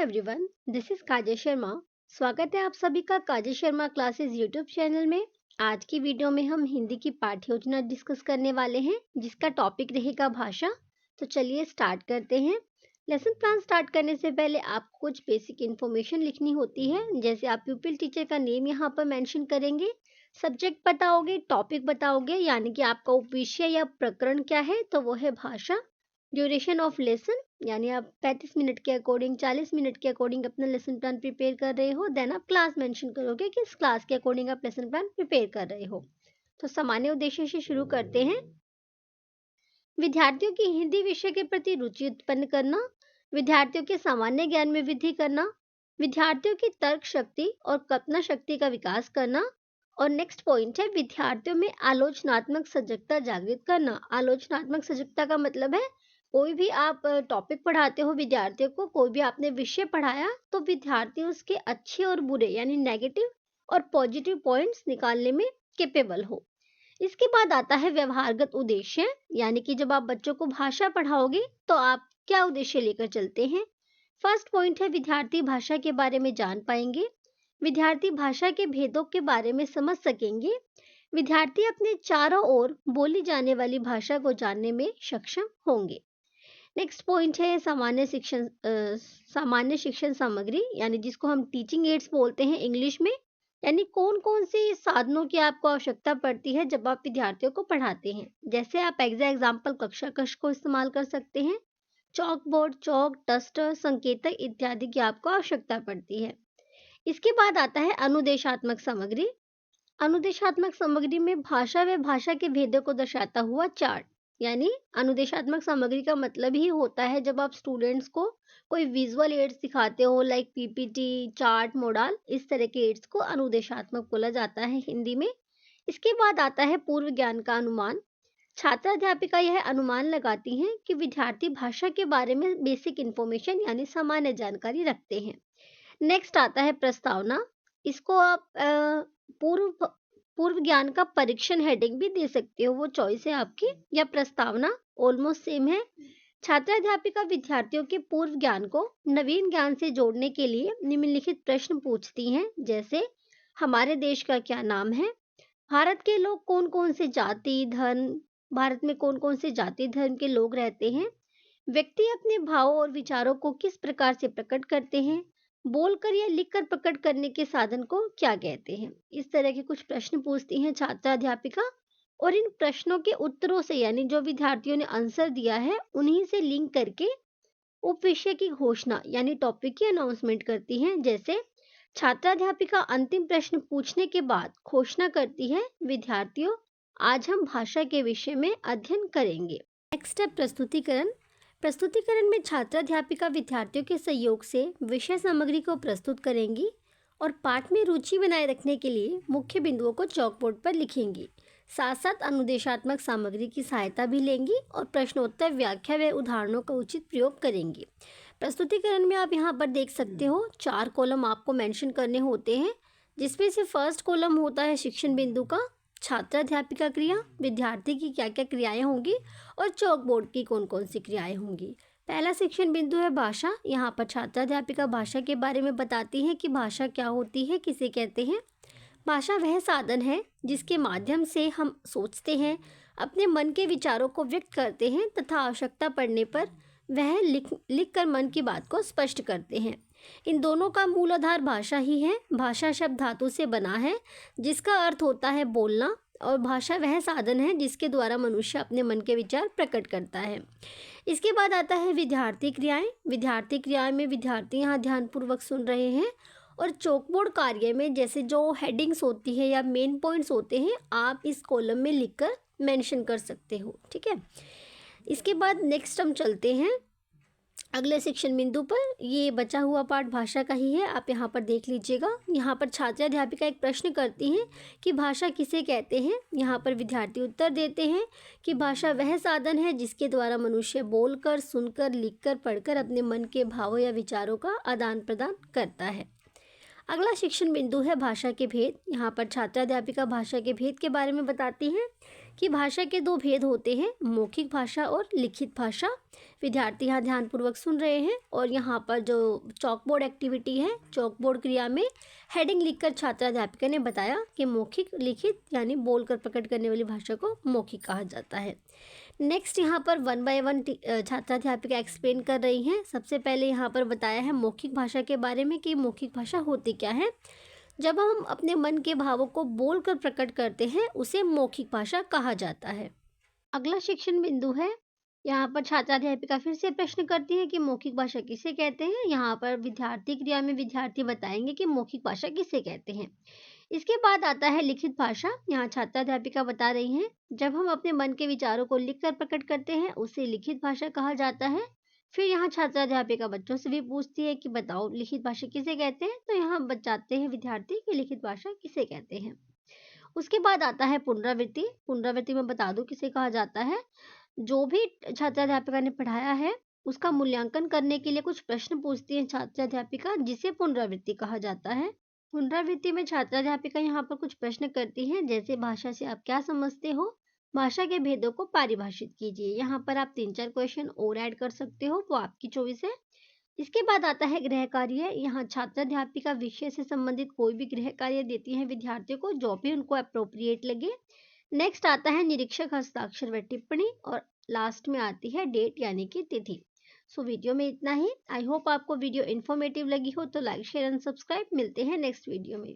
Everyone, this is काजल शर्मा। स्वागत है आप सभी का काजल शर्मा क्लासेस यूट्यूब चैनल में। आज की वीडियो में हम हिंदी की पाठ्य योजना डिस्कस करने वाले हैं, जिसका टॉपिक रहेगा भाषा। तो चलिए स्टार्ट करते हैं। लेसन प्लान स्टार्ट करने से पहले आपको कुछ बेसिक इन्फॉर्मेशन लिखनी होती है, जैसे आप प्यूपिल टीचर का नेम यहाँ पर मेंशन करेंगे, सब्जेक्ट बताओगे, टॉपिक बताओगे, यानी कि आपका विषय या प्रकरण क्या है, तो वो है भाषा। ड्यूरेशन ऑफ लेसन, यानी आप 35 मिनट के अकॉर्डिंग 40 मिनट के अकॉर्डिंग अपना लेसन प्लान प्रिपेयर कर रहे हो। देन आप क्लास मेंशन करोगे कि इस क्लास के अकॉर्डिंग आप लेसन प्लान प्रिपेयर कर रहे हो। तो सामान्य उद्देश्य से शुरू करते हैं। विद्यार्थियों की हिंदी विषय के प्रति रुचि उत्पन्न करना, विद्यार्थियों के सामान्य ज्ञान में वृद्धि करना, विद्यार्थियों की तर्क शक्ति और कल्पना शक्ति का विकास करना। और नेक्स्ट पॉइंट है विद्यार्थियों में आलोचनात्मक सजगता जागृत करना। आलोचनात्मक सजगता का मतलब है कोई भी आप टॉपिक पढ़ाते हो विद्यार्थियों को, कोई भी आपने विषय पढ़ाया, तो विद्यार्थी उसके अच्छे और बुरे यानी नेगेटिव और पॉजिटिव पॉइंट्स निकालने में कैपेबल हो। इसके बाद आता है व्यवहारगत उद्देश्य, यानी कि जब आप बच्चों को भाषा पढ़ाओगे तो आप क्या उद्देश्य लेकर चलते हैं। फर्स्ट पॉइंट है विद्यार्थी भाषा के बारे में जान पाएंगे, विद्यार्थी भाषा के भेदों के बारे में समझ सकेंगे, विद्यार्थी अपने चारों ओर बोली जाने वाली भाषा को जानने में सक्षम होंगे। नेक्स्ट पॉइंट है सामान्य शिक्षण सामग्री, यानी जिसको हम टीचिंग एड्स बोलते हैं इंग्लिश में, यानी कौन कौन से साधनों की आपको आवश्यकता पड़ती है जब आप विद्यार्थियों को पढ़ाते हैं। जैसे आप एग्जाम्पल कक्षा कक्ष को इस्तेमाल कर सकते हैं, चौक बोर्ड, चौक, डस्टर, संकेतक इत्यादि की आपको आवश्यकता पड़ती है। इसके बाद आता है अनुदेशात्मक सामग्री। अनुदेशात्मक सामग्री में भाषा व भाषा के भेदों को दर्शाता हुआ चार्ट, यानी अनुदेशात्मक सामग्री का मतलब ही होता है जब आप स्टूडेंट्स को कोई विजुअल एड्स दिखाते हो, लाइक पीपीटी, चार्ट, मॉडल, इस तरह के एड्स को अनुदेशात्मक बोला जाता है हिंदी में। इसके बाद आता है पूर्व ज्ञान का अनुमान। छात्र अध्यापिका यह अनुमान लगाती हैं कि विद्यार्थी भाषा के बारे में बेसिक इंफॉर्मेशन यानी सामान्य जानकारी रखते हैं। नेक्स्ट आता है प्रस्तावना। इसको आप पूर्व पूर्व ज्ञान का परीक्षण हेडिंग भी दे सकते हो, वो चॉइस है आपकी, या प्रस्तावना ऑलमोस्ट सेम है। छात्र अध्यापिका विद्यार्थियों के पूर्व ज्ञान को नवीन ज्ञान से जोड़ने के लिए निम्नलिखित प्रश्न पूछती हैं, जैसे हमारे देश का क्या नाम है, भारत के लोग कौन कौन से जाति धर्म, भारत में कौन कौन से जाति धर्म के लोग रहते हैं, व्यक्ति अपने भावों और विचारों को किस प्रकार से प्रकट करते हैं, बोलकर या लिखकर प्रकट करने के साधन को क्या कहते हैं। इस तरह के कुछ प्रश्न पूछती हैं छात्र अध्यापिका, और इन प्रश्नों के उत्तरों से, यानी जो विद्यार्थियों ने आंसर दिया है उन्हीं से लिंक करके उप विषय की घोषणा यानी टॉपिक की अनाउंसमेंट करती हैं। जैसे छात्र अध्यापिका अंतिम प्रश्न पूछने के बाद घोषणा करती है, विद्यार्थियों आज हम भाषा के विषय में अध्ययन करेंगे। नेक्स्ट है प्रस्तुतिकरण। प्रस्तुतिकरण में छात्र अध्यापिका विद्यार्थियों के सहयोग से विषय सामग्री को प्रस्तुत करेंगी और पाठ में रुचि बनाए रखने के लिए मुख्य बिंदुओं को चॉक बोर्ड पर लिखेंगी। साथ साथ अनुदेशात्मक सामग्री की सहायता भी लेंगी और प्रश्नोत्तर, व्याख्या व उदाहरणों का उचित प्रयोग करेंगी। प्रस्तुतिकरण में आप यहाँ पर देख सकते हो 4 कॉलम आपको मेंशन करने होते हैं, जिसमें से फर्स्ट कॉलम होता है शिक्षण बिंदु का, छात्र अध्यापिका क्रिया, विद्यार्थी की क्या क्या क्रियाएं होंगी और चॉक बोर्ड की कौन कौन सी क्रियाएं होंगी। पहला शिक्षण बिंदु है भाषा। यहाँ पर छात्र अध्यापिका भाषा के बारे में बताती हैं कि भाषा क्या होती है, किसे कहते हैं। भाषा वह साधन है जिसके माध्यम से हम सोचते हैं, अपने मन के विचारों को व्यक्त करते हैं तथा आवश्यकता पड़ने पर वह लिख कर मन की बात को स्पष्ट करते हैं। इन दोनों का मूल आधार भाषा ही है। भाषा शब्द धातु से बना है जिसका अर्थ होता है बोलना, और भाषा वह साधन है जिसके द्वारा मनुष्य अपने मन के विचार प्रकट करता है। इसके बाद आता है विद्यार्थी क्रियाएं। विद्यार्थी क्रियाएं में विद्यार्थी यहाँ ध्यानपूर्वक सुन रहे हैं, और चौकबोर्ड कार्य में जैसे जो हेडिंग्स होती है या मेन पॉइंट्स होते हैं, आप इस कॉलम में लिखकर मेंशन कर सकते हो। ठीक है, इसके बाद नेक्स्ट हम चलते हैं अगले शिक्षण बिंदु पर। ये बचा हुआ पार्ट भाषा का ही है, आप यहाँ पर देख लीजिएगा। यहाँ पर छात्र अध्यापिका एक प्रश्न करती हैं कि भाषा किसे कहते हैं। यहाँ पर विद्यार्थी उत्तर देते हैं कि भाषा वह साधन है जिसके द्वारा मनुष्य बोलकर, सुनकर, लिखकर, पढ़कर अपने मन के भावों या विचारों का आदान प्रदान करता है। अगला शिक्षण बिंदु है भाषा के भेद। यहाँ पर छात्र अध्यापिका भाषा के भेद के बारे में बताती हैं कि भाषा के दो भेद होते हैं, मौखिक भाषा और लिखित भाषा। विद्यार्थी यहाँ ध्यानपूर्वक सुन रहे हैं और यहाँ पर जो चॉकबोर्ड एक्टिविटी है, चॉकबोर्ड क्रिया में हेडिंग लिखकर छात्राध्यापिका ने बताया कि मौखिक, लिखित यानी बोलकर प्रकट करने वाली भाषा को मौखिक कहा जाता है। नेक्स्ट यहाँ पर 1 बाय 1 छात्राध्यापिका एक्सप्लेन कर रही हैं। सबसे पहले यहाँ पर बताया है मौखिक भाषा के बारे में कि मौखिक भाषा होती क्या है। जब हम अपने मन के भावों को बोलकर प्रकट करते हैं उसे मौखिक भाषा कहा जाता है। अगला शिक्षण बिंदु है, यहाँ पर छात्राध्यापिका फिर से प्रश्न करती है कि मौखिक भाषा किसे कहते हैं। यहाँ पर विद्यार्थी क्रिया में विद्यार्थी बताएंगे कि मौखिक भाषा किसे कहते हैं। इसके बाद आता है लिखित भाषा। यहाँ छात्राध्यापिका बता रही हैं, जब हम अपने मन के विचारों को लिखकर प्रकट करते हैं उसे लिखित भाषा कहा जाता है। फिर यहाँ छात्राध्यापिका बच्चों से भी पूछती है कि बताओ लिखित भाषा किसे कहते हैं, तो यहाँ बताते हैं विद्यार्थी कि लिखित भाषा किसे कहते हैं। उसके बाद आता है पुनरावृत्ति। पुनरावृत्ति में बता दूं किसे कहा जाता है। जो भी छात्राध्यापिका ने पढ़ाया है उसका मूल्यांकन करने के लिए कुछ प्रश्न पूछती है छात्राध्यापिका, जिसे पुनरावृत्ति कहा जाता है। पुनरावृत्ति में छात्राध्यापिका यहाँ पर कुछ प्रश्न करती हैं, जैसे भाषा से आप क्या समझते हो, भाषा के भेदों को परिभाषित कीजिए। यहाँ पर आप 3-4 क्वेश्चन और ऐड कर सकते हो, वो आपकी चॉइस है। इसके बाद आता है गृह कार्य। यहाँ छात्राध्यापिका विषय से संबंधित कोई भी गृह कार्य देती है विद्यार्थियों को, जो भी उनको अप्रोप्रिएट लगे। नेक्स्ट आता है निरीक्षक हस्ताक्षर व टिप्पणी और लास्ट में आती है डेट यानी कि तिथि। सो वीडियो में इतना ही। आई होप आपको वीडियो इन्फॉर्मेटिव लगी हो, तो लाइक शेयर एंड सब्सक्राइब। मिलते हैं नेक्स्ट वीडियो में।